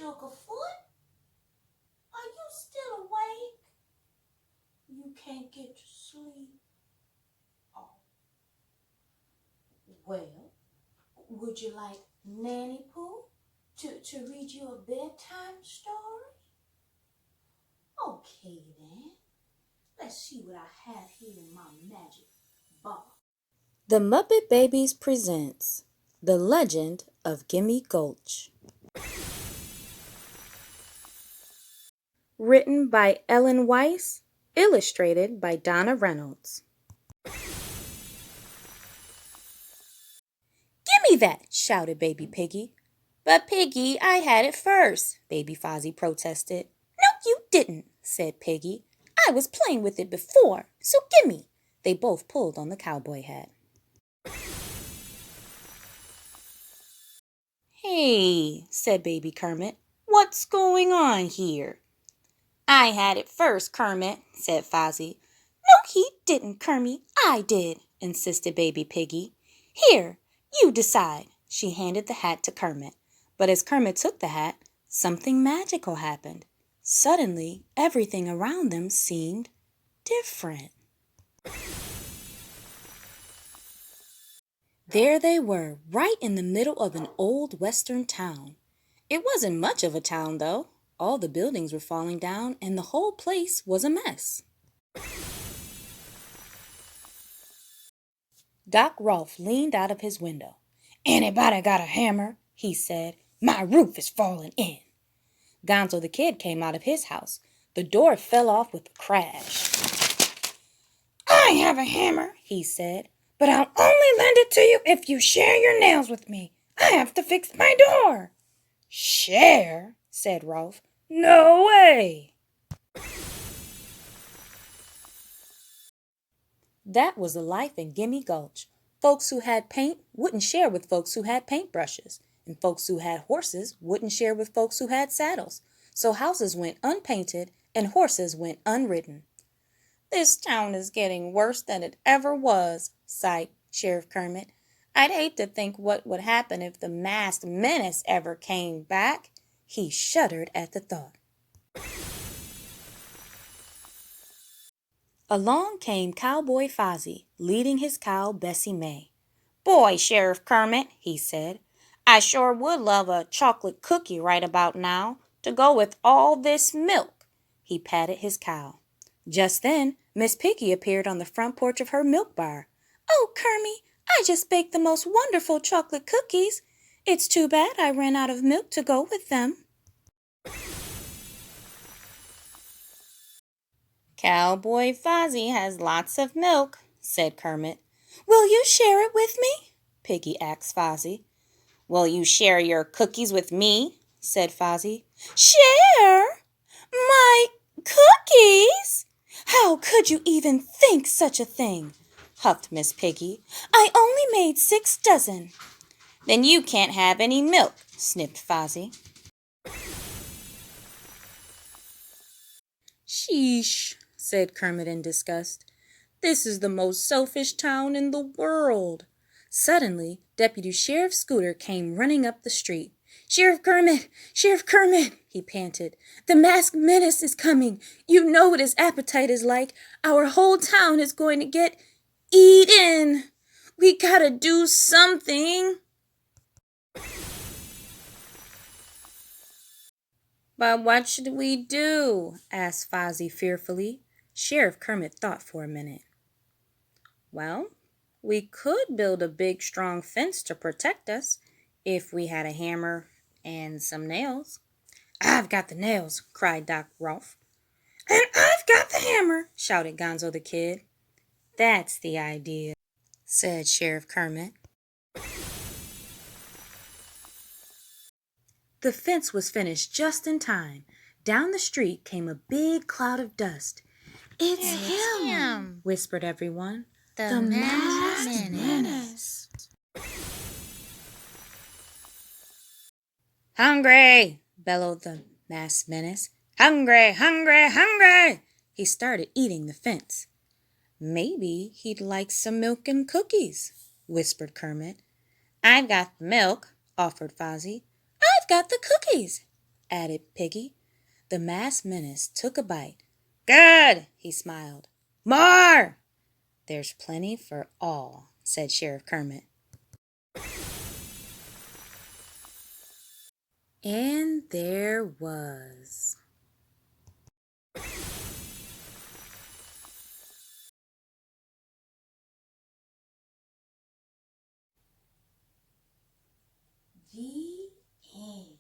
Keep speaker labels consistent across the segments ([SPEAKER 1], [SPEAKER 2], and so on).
[SPEAKER 1] Sugafoot, are you still awake? You can't get to sleep. Oh. Well, would you like Nannie Pooh to read you a bedtime story? Okay then. Let's see what I have here in my magic box.
[SPEAKER 2] The Muppet Babies presents The Legend of Gimme Gulch. Written by Ellen Weiss, illustrated by Donna Reynolds. "Gimme that!" shouted Baby Piggy. "But Piggy, I had it first," Baby Fozzie protested. "No, you didn't," said Piggy. "I was playing with it before, so gimme." They both pulled on the cowboy hat. "Hey," said Baby Kermit, "what's going on here?" "I had it first, Kermit," said Fozzie. "No, he didn't, Kermit. I did," insisted Baby Piggy. "Here, you decide." She handed the hat to Kermit. But as Kermit took the hat, something magical happened. Suddenly, everything around them seemed different. There they were, right in the middle of an old western town. It wasn't much of a town, though. All the buildings were falling down, and the whole place was a mess. Doc Rolfe leaned out of his window. "Anybody got a hammer?" he said. "My roof is falling in." Gonzo the Kid came out of his house. The door fell off with a crash. "I have a hammer," he said, "but I'll only lend it to you if you share your nails with me. I have to fix my door." "Share?" said Rolfe. "No way!" That was the life in Gimme Gulch. Folks who had paint wouldn't share with folks who had paintbrushes, and folks who had horses wouldn't share with folks who had saddles. So houses went unpainted and horses went unridden. "This town is getting worse than it ever was," sighed Sheriff Kermit. "I'd hate to think what would happen if the masked menace ever came back." He shuddered at the thought. Along came Cowboy Fozzie, leading his cow, Bessie May. "Boy, Sheriff Kermit," he said, "I sure would love a chocolate cookie right about now, to go with all this milk." He patted his cow. Just then, Miss Piggy appeared on the front porch of her milk bar. "Oh, Kermit, I just baked the most wonderful chocolate cookies. It's too bad I ran out of milk to go with them." "Cowboy Fozzie has lots of milk," said Kermit. "Will you share it with me?" Piggy asked Fozzie. "Will you share your cookies with me?" said Fozzie. "Share? My cookies? How could you even think such a thing?" huffed Miss Piggy. "I only made 6 dozen." "Then you can't have any milk," sniffed Fozzie. "Sheesh," said Kermit in disgust. "This is the most selfish town in the world." Suddenly, Deputy Sheriff Scooter came running up the street. "Sheriff Kermit! Sheriff Kermit!" he panted. "The masked menace is coming. You know what his appetite is like. Our whole town is going to get eaten. We gotta do something." "But what should we do?" asked Fozzie fearfully. Sheriff Kermit thought for a minute. "Well, we could build a big, strong fence to protect us, if we had a hammer and some nails." "I've got the nails," cried Doc Rolfe. "And I've got the hammer," shouted Gonzo the Kid. "That's the idea," said Sheriff Kermit. The fence was finished just in time. Down the street came a big cloud of dust. "It's him," whispered everyone. "The masked menace." "Hungry!" bellowed the masked menace. "Hungry, hungry, hungry!" He started eating the fence. "Maybe he'd like some milk and cookies," whispered Kermit. "I've got the milk," offered Fozzie. "I've got the cookies." added Piggy. The masked menace took a bite. Good, he smiled. More! There's plenty for all, said Sheriff Kermit. And there was.
[SPEAKER 1] The end.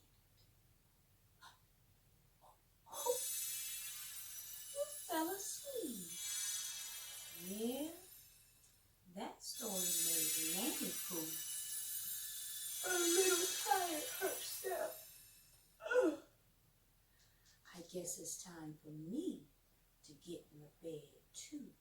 [SPEAKER 1] Oh, you fell asleep. Yeah, that story made Nannie Pooh a little tired herself. I guess it's time for me to get in the bed too.